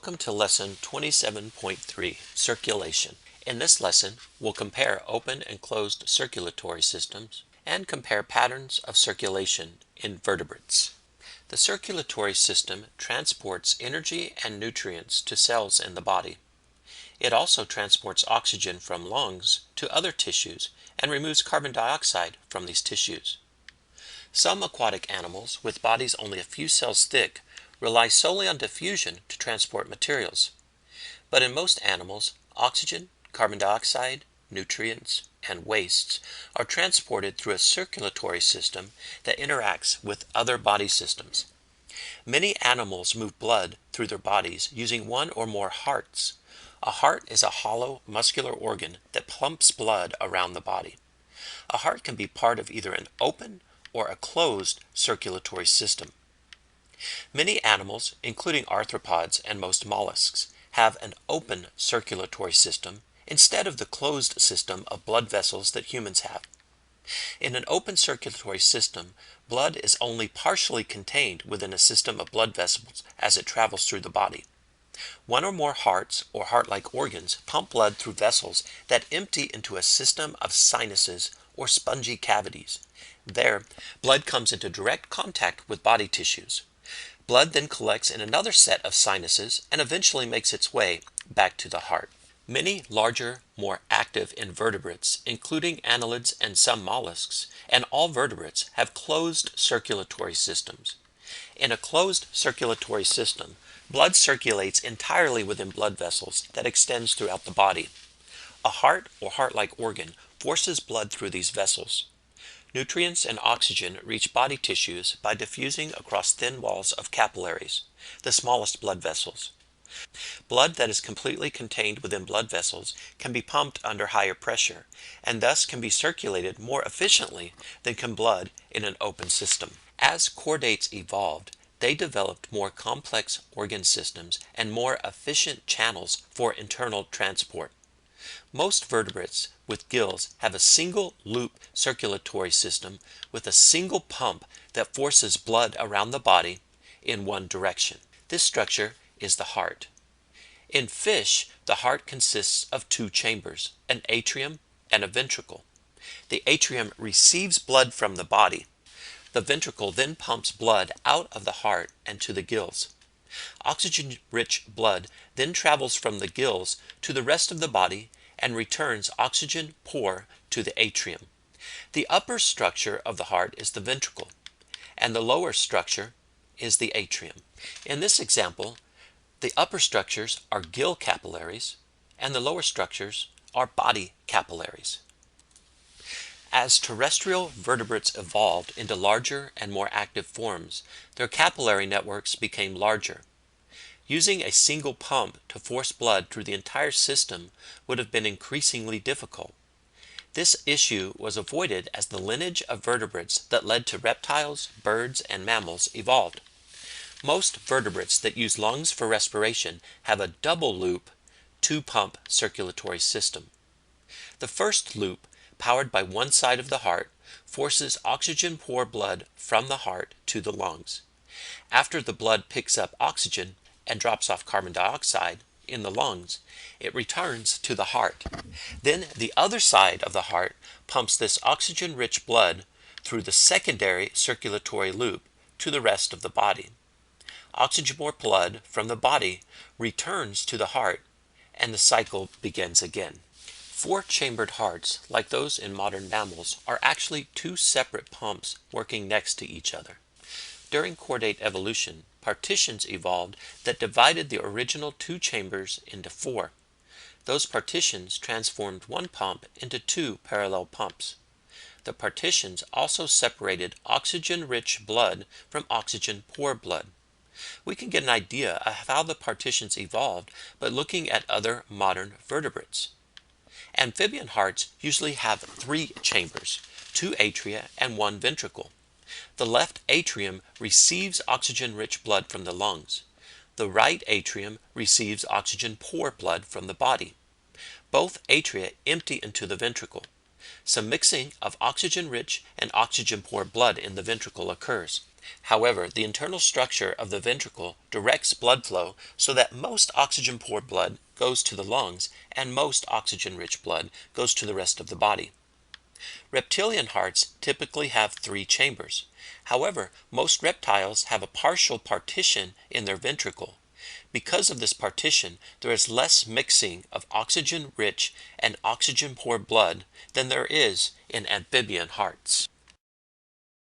Welcome to Lesson 27.3, Circulation. In this lesson, we'll compare open and closed circulatory systems and compare patterns of circulation in vertebrates. The circulatory system transports energy and nutrients to cells in the body. It also transports oxygen from lungs to other tissues and removes carbon dioxide from these tissues. Some aquatic animals with bodies only a few cells thick rely solely on diffusion to transport materials. But in most animals, oxygen, carbon dioxide, nutrients, and wastes are transported through a circulatory system that interacts with other body systems. Many animals move blood through their bodies using one or more hearts. A heart is a hollow, muscular organ that pumps blood around the body. A heart can be part of either an open or a closed circulatory system. Many animals, including arthropods and most mollusks, have an open circulatory system instead of the closed system of blood vessels that humans have. In an open circulatory system, blood is only partially contained within a system of blood vessels as it travels through the body. One or more hearts or heart-like organs pump blood through vessels that empty into a system of sinuses or spongy cavities. There, blood comes into direct contact with body tissues. Blood then collects in another set of sinuses and eventually makes its way back to the heart. Many larger, more active invertebrates, including annelids and some mollusks, and all vertebrates have closed circulatory systems. In a closed circulatory system, blood circulates entirely within blood vessels that extends throughout the body. A heart or heart-like organ forces blood through these vessels. Nutrients and oxygen reach body tissues by diffusing across thin walls of capillaries, the smallest blood vessels. Blood that is completely contained within blood vessels can be pumped under higher pressure, and thus can be circulated more efficiently than can blood in an open system. As chordates evolved, they developed more complex organ systems and more efficient channels for internal transport. Most vertebrates with gills have a single loop circulatory system with a single pump that forces blood around the body in one direction. This structure is the heart. In fish, the heart consists of two chambers, an atrium and a ventricle. The atrium receives blood from the body. The ventricle then pumps blood out of the heart and to the gills. Oxygen-rich blood then travels from the gills to the rest of the body and returns oxygen poor to the atrium. The upper structure of the heart is the ventricle, and the lower structure is the atrium. In this example, the upper structures are gill capillaries, and the lower structures are body capillaries. As terrestrial vertebrates evolved into larger and more active forms, their capillary networks became larger. Using a single pump to force blood through the entire system would have been increasingly difficult. This issue was avoided as the lineage of vertebrates that led to reptiles, birds, and mammals evolved. Most vertebrates that use lungs for respiration have a double-loop, two-pump circulatory system. The first loop, powered by one side of the heart, forces oxygen-poor blood from the heart to the lungs. After the blood picks up oxygen and drops off carbon dioxide in the lungs, it returns to the heart. Then the other side of the heart pumps this oxygen-rich blood through the secondary circulatory loop to the rest of the body. Oxygen-poor blood from the body returns to the heart, and the cycle begins again. Four-chambered hearts, like those in modern mammals, are actually two separate pumps working next to each other. During chordate evolution, partitions evolved that divided the original two chambers into four. Those partitions transformed one pump into two parallel pumps. The partitions also separated oxygen-rich blood from oxygen-poor blood. We can get an idea of how the partitions evolved by looking at other modern vertebrates. Amphibian hearts usually have three chambers, two atria and one ventricle. The left atrium receives oxygen-rich blood from the lungs. The right atrium receives oxygen-poor blood from the body. Both atria empty into the ventricle. Some mixing of oxygen-rich and oxygen-poor blood in the ventricle occurs. However, the internal structure of the ventricle directs blood flow so that most oxygen-poor blood goes to the lungs and most oxygen-rich blood goes to the rest of the body. Reptilian hearts typically have 3 chambers. However, most reptiles have a partial partition in their ventricle. Because of this partition, there is less mixing of oxygen-rich and oxygen-poor blood than there is in amphibian hearts.